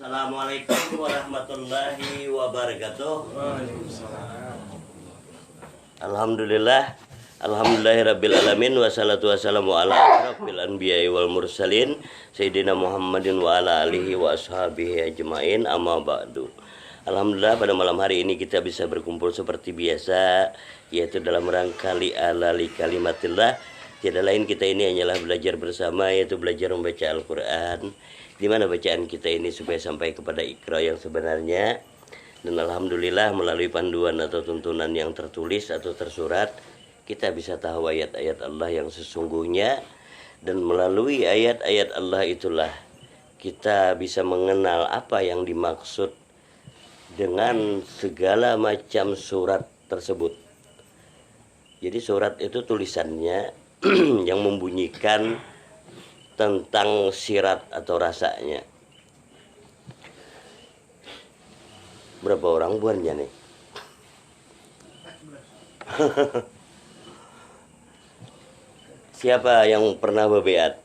Assalamualaikum warahmatullahi wabarakatuh. Alhamdulillah, alhamdulillahirabbil alamin, wassalatu wassalamu ala asyrafil anbiya'i wal mursalin sayyidina Muhammadin wa ala alihi wa ashabihi ajmain, amma ba'du. Alhamdulillah, pada malam hari ini kita bisa berkumpul seperti biasa, yaitu dalam rangka li'ala li kalimatillah. Tiada lain kita ini hanyalah belajar bersama, yaitu belajar membaca Al-Quran, di mana bacaan kita ini supaya sampai kepada Iqra yang sebenarnya. Dan alhamdulillah melalui panduan atau tuntunan yang tertulis atau tersurat, kita bisa tahu ayat-ayat Allah yang sesungguhnya. Dan melalui ayat-ayat Allah itulah kita bisa mengenal apa yang dimaksud dengan segala macam surat tersebut. Jadi surat itu tulisannya yang membunyikan tentang sirat atau rasanya. Berapa orang buannya nih? Siapa yang pernah bebeat?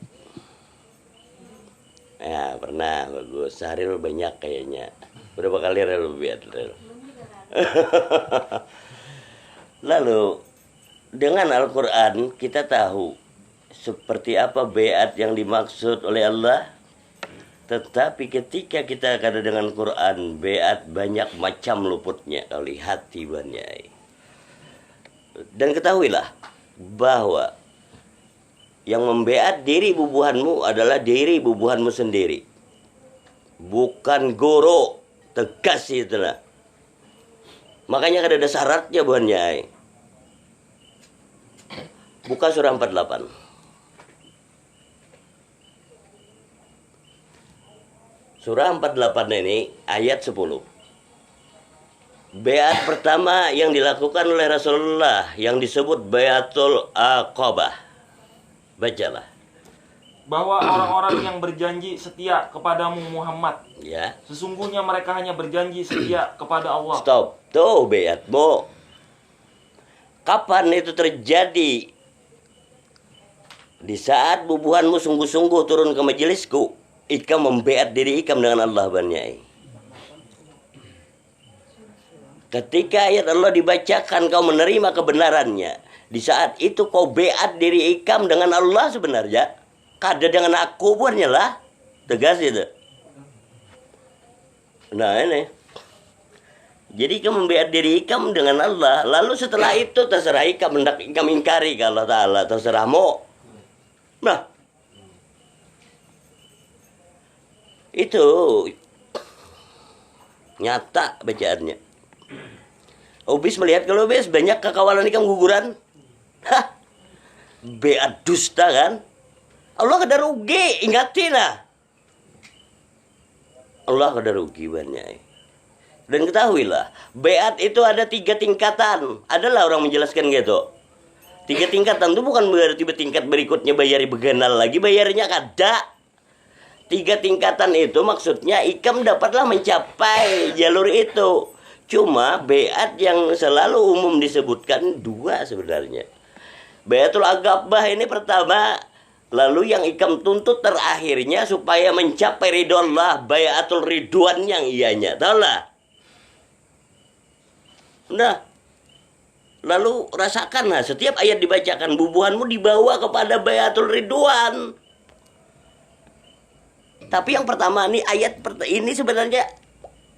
Ya, pernah. Bagus. Sahril banyak kayaknya. Berapa kali Rel bebeat? Lalu dengan Al-Quran kita tahu seperti apa beat yang dimaksud oleh Allah. Tetapi ketika kita ada dengan Quran, beat banyak macam luputnya kalau lihat tibannya. Dan ketahuilah bahwa yang membeat diri bubuhanmu adalah diri bubuhanmu sendiri, bukan guru. Tegas itulah. Makanya ada syaratnya buhannya. Buka surah 48. Surah 48 ini ayat 10. Beat pertama yang dilakukan oleh Rasulullah yang disebut Beatul Aqabah. Bacalah. Bahwa orang-orang yang berjanji setia kepadamu Muhammad, Ya. sesungguhnya mereka hanya berjanji setia kepada Allah. Stop. Tuh beat, Bu. Kapan itu terjadi? Di saat bubuhanmu sungguh-sungguh turun ke majelisku, ikam membeat diri ikam dengan Allah banyak. Ketika ayat Allah dibacakan, kau menerima kebenarannya. Di saat itu kau beat diri ikam dengan Allah sebenarnya. Kada dengan aku buannya lah. Tegas itu. Nah ini. Jadi ikam membeat diri ikam dengan Allah. Lalu setelah itu terserah ikam hendak ikam ingkari ke Allah Ta'ala. Terserahmu. Nah. Itu nyata bacaannya. Obis melihat kalau obis banyak kekawalan ikam guguran. Hah. Beat dusta kan? Allah kada rugi, ingatin lah. Allah kada rugi banyak. Dan ketahuilah, beat itu ada 3 tingkatan. Adalah orang menjelaskan gitu. 3 tingkatan itu bukan berarti tingkat berikutnya bayari beganal lagi, bayarnya kada. 3 tingkatan itu maksudnya ikam dapatlah mencapai jalur itu. Cuma beat yang selalu umum disebutkan 2 sebenarnya. Beatul Aqabah ini pertama, lalu yang ikam tuntut terakhirnya supaya mencapai ridho Allah, Bayatul Ridwan yang ianya. Tahu lah. Nah, lalu rasakanlah setiap ayat dibacakan bubuhanmu dibawa kepada Bayatul Ridwan. Tapi yang pertama nih ayat ini sebenarnya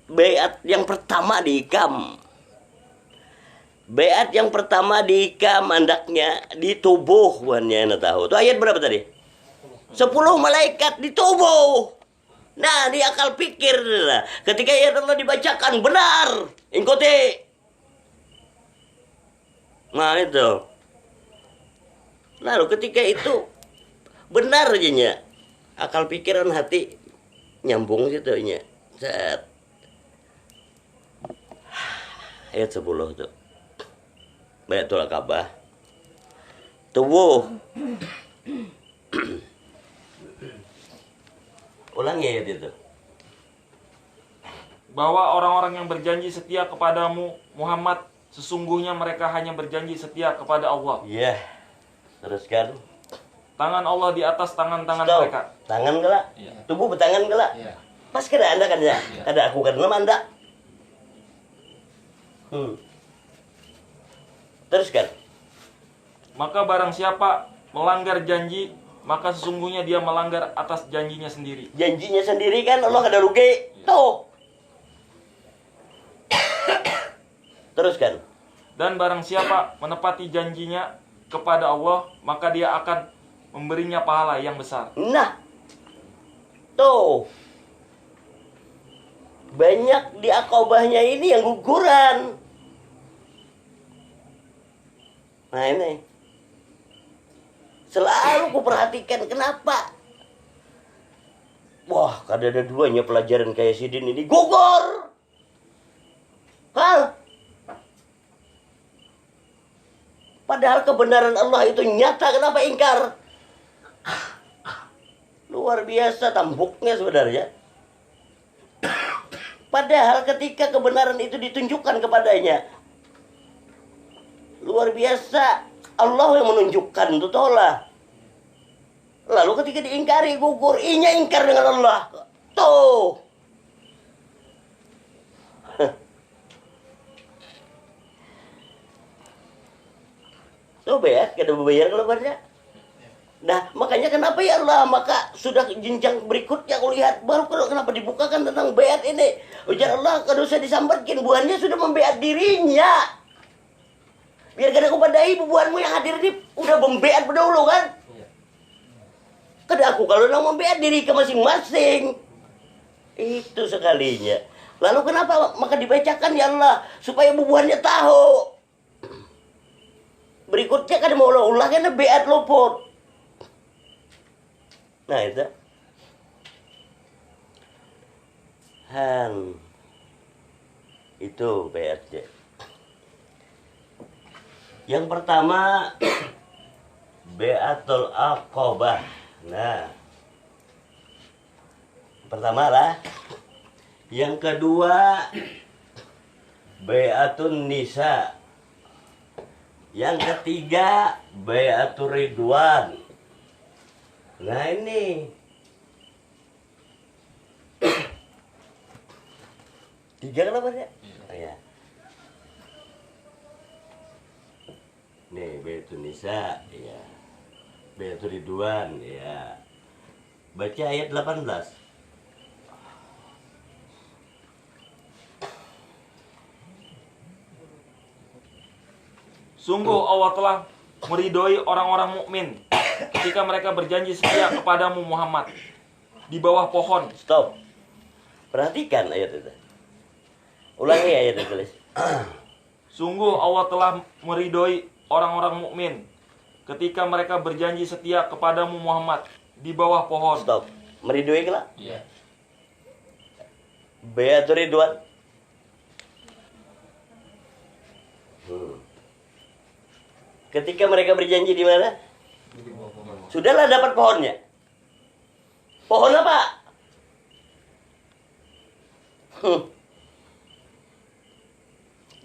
beat yang pertama diikam. Beat yang pertama diikam andaknya di tubuh buannya tahu. Itu ayat berapa tadi? 10 malaikat di tubuh. Nah, di akal pikir lah. Ketika ayat Allah dibacakan benar, ikuti. Nah itu. Lalu ketika itu benar aja akal pikiran hati nyambung situ nya. Set. Ayat 10 tuh. Beatul Aqabah. Tubuh. Ulangi ayat itu. Bahwa orang-orang yang berjanji setia kepadamu Muhammad, sesungguhnya mereka hanya berjanji setia kepada Allah. Iya. Teruskan. Tangan Allah di atas tangan-tangan Stop. mereka. Tangan gelak. Iya. Tubuh bertangan gelak. Iya. Pas kena Anda kan ya? Kada aku kan nama Anda. Teruskan. Maka barang siapa melanggar janji, maka sesungguhnya dia melanggar atas janjinya sendiri. Janjinya sendiri kan Allah kada rugi. Tuh. Teruskan. Dan barang siapa menepati janjinya kepada Allah, maka dia akan memberinya pahala yang besar. Nah. Tuh. Banyak di akobahnya ini yang guguran. Nah ini. Selalu kuperhatikan kenapa. Wah, kada ada duanya pelajaran kayak Sidin ini gugur. Hal. Padahal kebenaran Allah itu nyata, kenapa ingkar? Luar biasa tampuknya sebenarnya. Padahal ketika kebenaran itu ditunjukkan kepadanya, luar biasa, Allah yang menunjukkan itu tolak. Lalu ketika diingkari gugur, inya ingkar dengan Allah. Tuh. Coba ya, kada bayar kalau banyak. Nah, makanya kenapa ya Allah? Maka sudah jenjang berikutnya aku lihat baru kenapa dibukakan tentang beat ini. Ujar Allah, kada usah disambarkan, buahnya sudah membeat dirinya. Biar kada kupadai bubuhanmu yang hadir ini udah membeat berdahulu kan? Kada aku kalau nak membeat diri ke masing-masing. Itu sekalinya. Lalu kenapa? Maka dibacakan ya Allah supaya bubuhannya tahu. Berikutnya kada mau ulah kan beat luput. Nah itu. Itu beatnya. Yang pertama Beatul Aqobah. Nah, pertama lah. Yang kedua Beatun Nisa. Yang ketiga Beatur Ridwan. Nah ini tiga kenapa ya? Ya. Nih Beatun Nisa, ya. Beatur Ridwan, ya. Baca ayat 18. Sungguh Allah telah meridhoi orang-orang mukmin ketika mereka berjanji setia kepadamu Muhammad di bawah pohon. Stop. Perhatikan ayat itu. Ulangi ayat itu, tulis. Sungguh Allah telah meridhoi orang-orang mukmin ketika mereka berjanji setia kepadamu Muhammad di bawah pohon. Stop. Meridhoi kala? Iya. Beatur Ridwan. Ketika mereka berjanji di mana? Sudahlah dapat pohonnya. Pohon apa?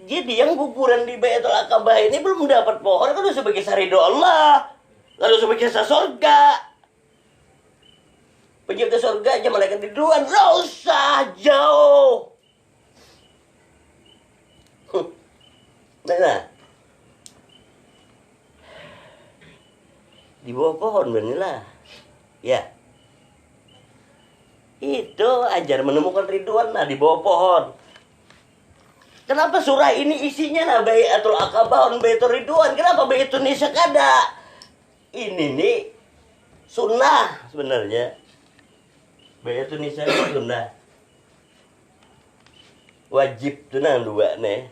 Jadi yang guguran di Baitul Aqabah ini belum dapat pohon kan sebagai sarido Allah. Lalu sebagai surga. Penjaga surga aja malaikat di duluan. Nggak usah jauh. Nah. Di bawah pohon benerlah. Ya. Itu ajar menemukan Ridwan di bawah pohon. Kenapa surah ini isinya Baitul Aqabah, Baitul Ridwan? Kenapa Baitul Nisa kada? Ini nih sunnah sebenarnya. Baitul Nisa itu sunnah. Wajib tuh nang dua nih.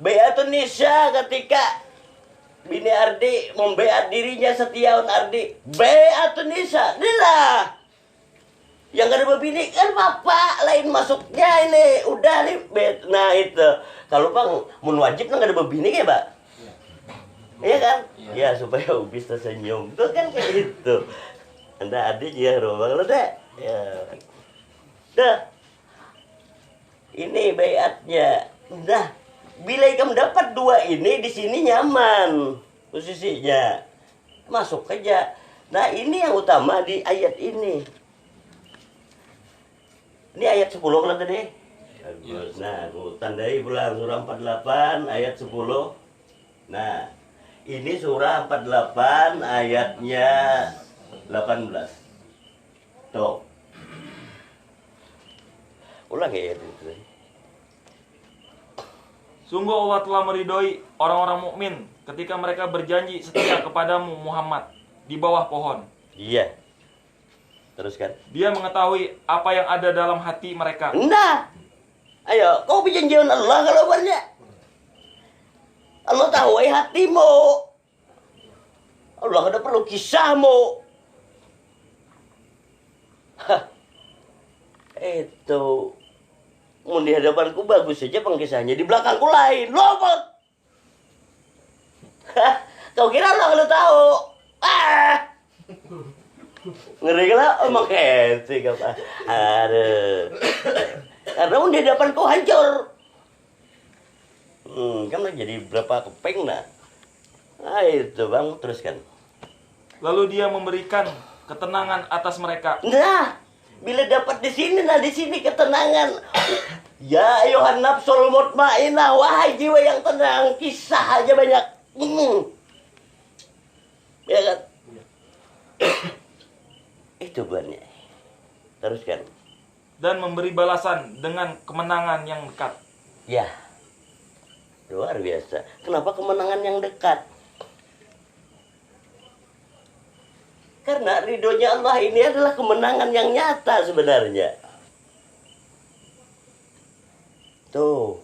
Baitul Nisa ketika Bini Ardi membeat dirinya setiaun Ardi. Beatun Nisa. Inilah. Yang kada berbini kan bapak lain masuknya ini. Udah nih. Nah itu. Kalau bang mun wajib kan kada berbini ya pak? Iya kan? Ya supaya bisa senyum. Itu kan kayak gitu. Anda adik ya rumah lo deh. Ya. Dah. Ini beatnya. Dah. Bila kamu dapat dua ini di sini nyaman posisinya, masuk aja. Nah ini yang utama di ayat ini. Ini ayat 10 kalau tadi. Bagus. Nah, aku tandai pulang surah 48 ayat 10. Nah, ini surah 48 ayatnya 18. Tuh. Ulang ya ayat itu. Sungguh Allah telah meridhoi orang-orang mukmin ketika mereka berjanji setia kepadamu Muhammad di bawah pohon. Iya. Teruskan. Dia mengetahui apa yang ada dalam hati mereka. Nah, ayo, kau perjanjian Allah kalau banyak. Allah tahu hatimu. Allah ada perlu kisahmu. Hah. Itu. Mau di hadapanku bagus saja pengkisahnya, di belakangku lain. Lobot. Hah. Kau kira Allah udah tahu? Ah. Ngeri lah, emang henti kata. Aduh. Karena mau di hadapanku hancur. Kan jadi berapa keping nah. Nah itu bang, teruskan. Lalu dia memberikan ketenangan atas mereka. Nah, bila dapat di sini, nah di sini ketenangan. Ya ayuhan nafsul mutmainnah, wahai jiwa yang tenang, kisah aja banyak. Ya kan? Itu banyak. Teruskan. Dan memberi balasan dengan kemenangan yang dekat. Ya, luar biasa. Kenapa kemenangan yang dekat? Karena ridhonya Allah ini adalah kemenangan yang nyata sebenarnya. Tuh,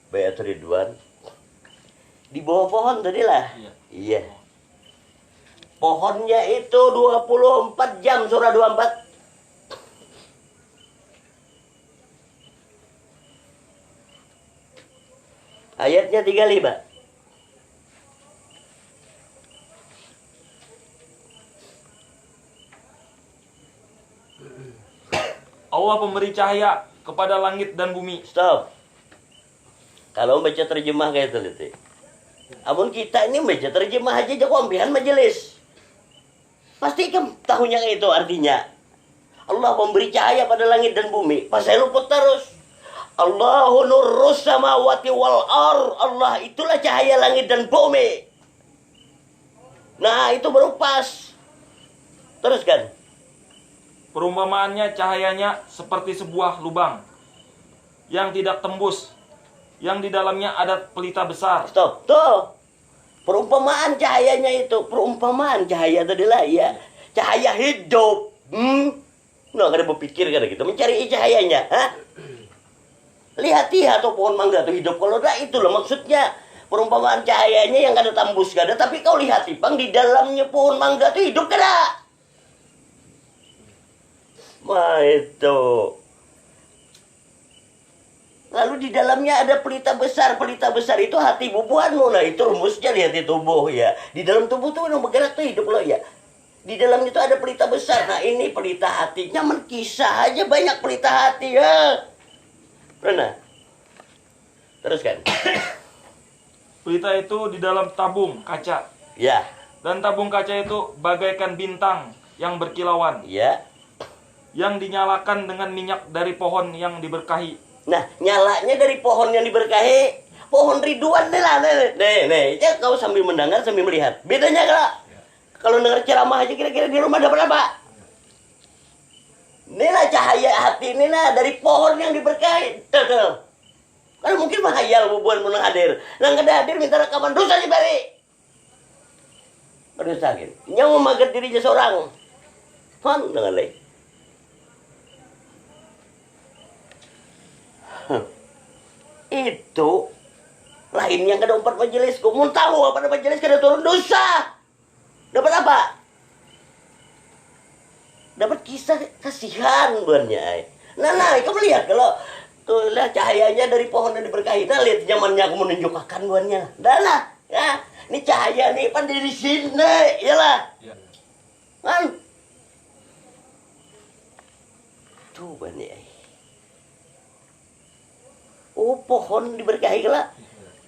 Bayat Ridwan. Di bawah pohon tadi lah. Iya. Pohonnya itu 24 jam, surah 24. Ayatnya 35. Allah pemberi cahaya kepada langit dan bumi. Stop. Kalau baca terjemah kayak itu lihat. Amun kita ini baca terjemah aja jago ambihan majelis. Pasti kan tahunya kayak itu artinya. Allah memberi cahaya pada langit dan bumi. Pas saya luput terus. Allahu nurrus samawati wal ar. Allah itulah cahaya langit dan bumi. Nah, itu baru pas. Teruskan. Perumpamaannya cahayanya seperti sebuah lubang yang tidak tembus, yang di dalamnya ada pelita besar. Stop. Tuh. Perumpamaan cahayanya itu. Perumpamaan cahaya tadi lah ya. Cahaya hidup. Nah, ada berpikir kan gitu. Mencari cahayanya. Hah? Lihat tuh pohon mangga tuh hidup. Kalau dah itulah maksudnya. Perumpamaan cahayanya yang gak ada tembus gak ada. Tapi kau lihat Ipang di dalamnya pohon mangga tuh hidup gak ada. Wah itu. Lalu di dalamnya ada pelita besar. Pelita besar itu hati bubuhanmu. Nah itu rumusnya di hati tubuh ya. Di dalam tubuh tuh yang bergerak tuh hidup lo ya. Di dalamnya itu ada pelita besar. Nah ini pelita hatinya menkisah aja banyak pelita hati ya. Pernah? Teruskan. Pelita itu di dalam tabung kaca. Ya. Dan tabung kaca itu bagaikan bintang yang berkilauan. Ya. Yang dinyalakan dengan minyak dari pohon yang diberkahi. Nah, nyalanya dari pohon yang diberkahi. Pohon Ridwan nih lah. Nih. Ya, kau sambil mendengar, sambil melihat. Bedanya kalau dengar ceramah aja kira-kira di rumah dapat apa? Inilah cahaya hati ini lah dari pohon yang diberkahi. Tuh. Kalau mungkin menghayal bubuan menang hadir. Nang kada hadir minta rekaman dosa aja bari. Aduh sakit. Nyawa mager dirinya seorang. Fun dengan lain. Itu lain yang kada umpat majelis. Kau mau tahu apa majelis kada turun dosa. Dapat apa? Dapat kisah kasihan buannya. Nah, kamu lihat kalau tuh lah cahayanya dari pohon yang diberkahi. Nah, lihat zamannya aku menunjukkan buannya. Dah lah, ya. Ini cahaya nih pan di sini, iyalah. Ya. Kan? Tuh buannya. Oh, pohon diberkahi lah.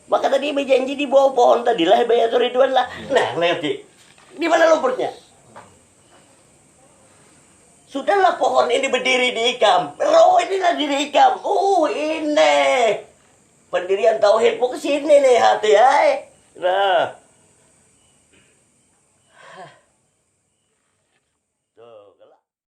Maka tadi berjanji di bawah pohon tadi lah Bayat Ridwan lah. Nah, nanti di mana lumpurnya? Sudahlah pohon ini berdiri diikam. Roh inilah diikam. Ini. Pendirian tauhidmu ke sini nih hati, ay. Nah.